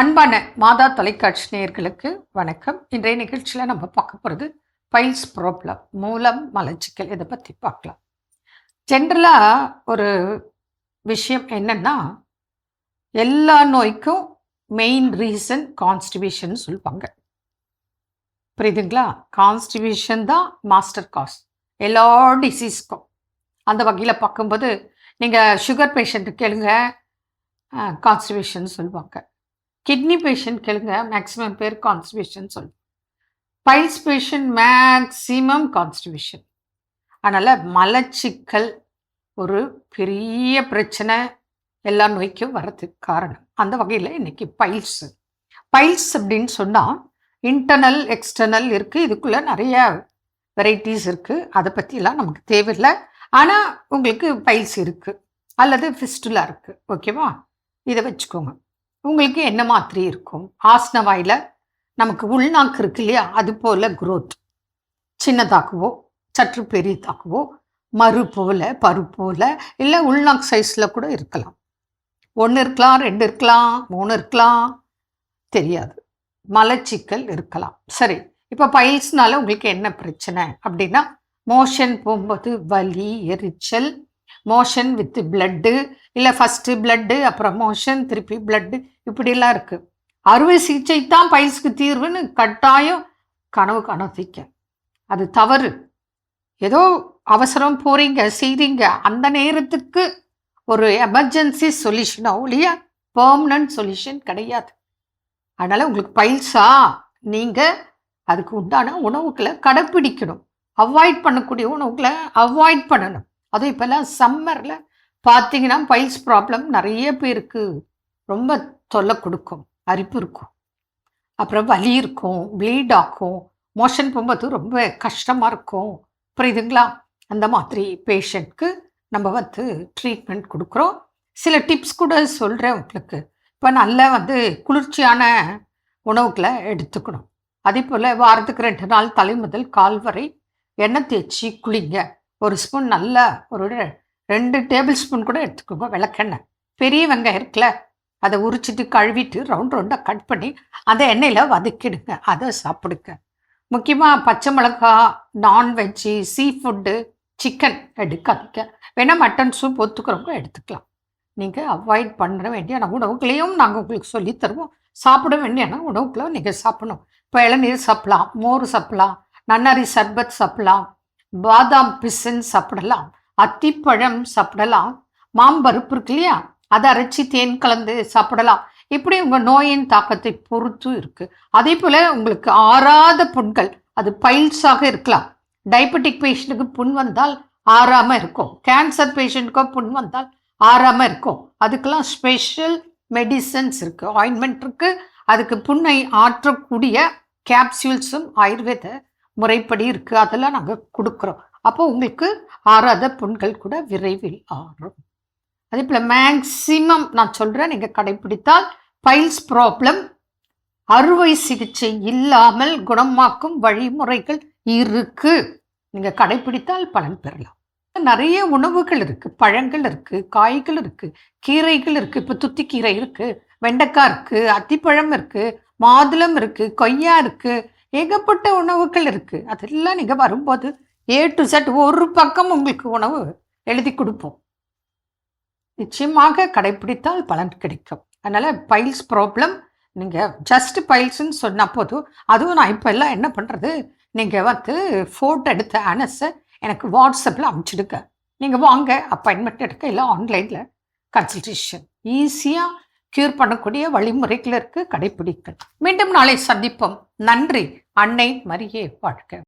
அன்பான மாதா தொலைக்காட்சி நேயர்களுக்கு வணக்கம். இன்றைய நிகழ்ச்சியில் நம்ம பார்க்க போகிறது பைல்ஸ் ப்ராப்ளம், மூலம் மலச்சிக்கல். இதை பற்றி பார்க்கலாம். ஜென்ரலாக ஒரு விஷயம் என்னன்னா, எல்லா நோய்க்கும் மெயின் ரீசன் கான்ஸ்டிபேஷன் சொல்லுவாங்க. புரியுதுங்களா? கான்ஸ்டிபேஷன் தான் மாஸ்டர் காஸ் எல்லா டிசீஸ்க்கும். அந்த வகையில் பார்க்கும்போது நீங்கள் சுகர் பேஷண்ட்டு கேளுங்க, கான்ஸ்டிபேஷன் சொல்லுவாங்க. கிட்னி பேஷண்ட் கேளுங்க, மேக்ஸிமம் பேர் கான்ஸ்டிபேஷன் சொல்லுவாங்க. Piles patient maximum constipation. அதனால் மலச்சிக்கல் ஒரு பெரிய பிரச்சனை, எல்லா நோய்க்கும் வர்றதுக்கு காரணம். அந்த வகையில் இன்னைக்கு பைல்ஸ் அப்படின்னு சொன்னால் இன்டர்னல் எக்ஸ்டர்னல் இருக்குது. இதுக்குள்ளே நிறைய வெரைட்டிஸ் இருக்குது. அதை பற்றிலாம் நமக்கு தேவையில்லை. ஆனால் உங்களுக்கு பைல்ஸ் இருக்குது அல்லது ஃபிஸ்டுலா இருக்குது, ஓகேவா? இதை வச்சுக்கோங்க. உங்களுக்கு என்ன மாதிரி இருக்கும்? ஆசன வாயில் நமக்கு உள்நாக்கு இருக்கு இல்லையா, அது போல் குரோத் சின்னதாக்குவோ சற்று பெரியதாக்குவோ, மறு போல் பரு போல், இல்லை உள்நாக்கு சைஸில் கூட இருக்கலாம். 1 இருக்கலாம், 2 இருக்கலாம், 3 இருக்கலாம், தெரியாது. மலச்சிக்கல் இருக்கலாம். சரி, இப்போ பைல்ஸ்னால உங்களுக்கு என்ன பிரச்சனை அப்படின்னா, மோஷன் போகும்போது வலி, எரிச்சல், மோஷன் வித் பிளட்டு, இல்லை ஃபஸ்ட்டு பிளட்டு அப்புறம் மோஷன் திருப்பி பிளட்டு, இப்படிலாம் இருக்குது. அறுவை சிகிச்சை தான் பைல்ஸ்க்கு தீர்வுன்னு கட்டாயம் கனவு காணாதீங்க. அது தவறு. ஏதோ அவசரம் போகிறீங்க செய்கிறீங்க, அந்த நேரத்துக்கு ஒரு எமர்ஜென்சி சொல்யூஷனோ இல்லையா, பெர்மனன்ட் சொல்யூஷன் கிடையாது. அதனால் உங்களுக்கு பைல்ஸா, நீங்கள் அதுக்கு உண்டான உணவுகளை கடைப்பிடிக்கணும். அவாய்ட் பண்ணக்கூடிய உணவுகளை அவாய்ட் பண்ணணும். அதுவும் இப்போல்லாம் சம்மரில் பார்த்தீங்கன்னா பைல்ஸ் ப்ராப்ளம் நிறைய பேருக்கு ரொம்ப தொல்லை கொடுக்கும். அரிப்பு இருக்கும், அப்புறம் வலி இருக்கும், ப்ளீட் ஆகும், மோஷன் போகும்போது ரொம்ப கஷ்டமாக இருக்கும். புரியுதுங்களா? அந்த மாதிரி பேஷண்ட்க்கு நம்ம ட்ரீட்மெண்ட் கொடுக்குறோம். சில டிப்ஸ் கூட சொல்கிறேன் உங்களுக்கு. இப்போ நல்லா குளிர்ச்சியான உணவுகளை எடுத்துக்கணும். அதே போல் வாரத்துக்கு 2 நாள் தலை முதல் கால் வரை எண்ணெய் தேய்ச்சி குளிங்க. ஒரு ஸ்பூன் நல்லா ஒரு 2 டேபிள் ஸ்பூன் கூட எடுத்துக்கோங்க விளக்கெண்ணெய். பெரிய வெங்காயம் இருக்குல்ல, அதை உரிச்சிட்டு கழுவிட்டு ரவுண்டாக கட் பண்ணி அந்த எண்ணெயில் வதக்கிடுங்க, அதை சாப்பிடுங்க. முக்கியமாக பச்சை மிளகா, நான்வெஜ்ஜு, சீ ஃபுட்டு, சிக்கன் எடுக்காதீங்க. வேணால் மட்டன் சூப் ஒத்துக்கிறவங்க எடுத்துக்கலாம். நீங்கள் அவாய்ட் பண்ண வேண்டிய உணவுகளையும் நாங்கள் உங்களுக்கு சொல்லித்தருவோம். சாப்பிட வேண்டிய உணவுகளை நீங்கள் சாப்பிடணும். இப்போ இளநீர் சாப்பிடலாம், மோர் சாப்பிடலாம், நன்னாரி சர்பத் சாப்பிடலாம், பாதாம் பிசின் சாப்பிடலாம், அத்திப்பழம் சாப்பிடலாம், மாம்பருப்பு இருக்கு இல்லையா, அதை அரைச்சி தேன் கலந்து சாப்பிடலாம். இப்படி உங்கள் நோயின் தாக்கத்தை பொறுத்து இருக்குது. அதே போல் உங்களுக்கு ஆறாத புண்கள், அது பைல்ஸாக இருக்கலாம். டயபெட்டிக் பேஷண்ட்டுக்கு புண் வந்தால் ஆறாமல் இருக்கும். கேன்சர் பேஷண்ட்டுக்கோ புண் வந்தால் ஆறாமல் இருக்கும். அதுக்கெல்லாம் ஸ்பெஷல் மெடிசன்ஸ் இருக்குது, ஆயின்மெண்ட் இருக்குது. அதுக்கு புண்ணை ஆற்றக்கூடிய கேப்சியூல்ஸும் ஆயுர்வேத முறைப்படி இருக்குது. அதெல்லாம் நாங்கள் கொடுக்குறோம். அப்போ உங்களுக்கு ஆறாத புண்கள் கூட விரைவில் ஆறும். அதே போல் மேக்சிமம் நான் சொல்கிறேன், நீங்கள் கடைப்பிடித்தால் பைல்ஸ் ப்ராப்ளம் அறுவை சிகிச்சை இல்லாமல் குணமாக்கும் வழிமுறைகள் இருக்குது. நீங்கள் கடைப்பிடித்தால் பலன் பெறலாம். நிறைய உணவுகள் இருக்குது, பழங்கள் இருக்குது, காய்கள் இருக்குது, கீரைகள் இருக்குது. இப்போ துத்திக்கீரை இருக்குது, வெண்டைக்காய் இருக்குது, அத்திப்பழம் இருக்குது, மாதுளம் இருக்குது, கொய்யா இருக்குது, ஏகப்பட்ட உணவுகள் இருக்குது. அதெல்லாம் நீங்கள் வரும்போது A to Z ஒரு பக்கம் உங்களுக்கு உணவு எழுதி கொடுப்போம். நிச்சயமாக கடைப்பிடித்தால் பலன் கிடைக்கும். அதனால் பைல்ஸ் ப்ராப்ளம் நீங்கள் ஜஸ்ட் பைல்ஸ்ன்னு சொன்னால் போதும். அதுவும் நான் இப்போ எல்லாம் என்ன பண்ணுறது, நீங்கள் ஃபோட்டோ எடுத்த அனஸை எனக்கு வாட்ஸ்அப்பில் அனுப்பிச்சிடுங்க. நீங்கள் வாங்க, அப்பாயின்மெண்ட் எடுக்க, இல்லை ஆன்லைனில் கன்சல்டேஷன். ஈஸியாக க்யூர் பண்ணக்கூடிய வழிமுறைகள் இருக்குது, கடைப்பிடிக்க. மீண்டும் நாளை சந்திப்போம். நன்றி. அன்னை மரியே வாழ்க.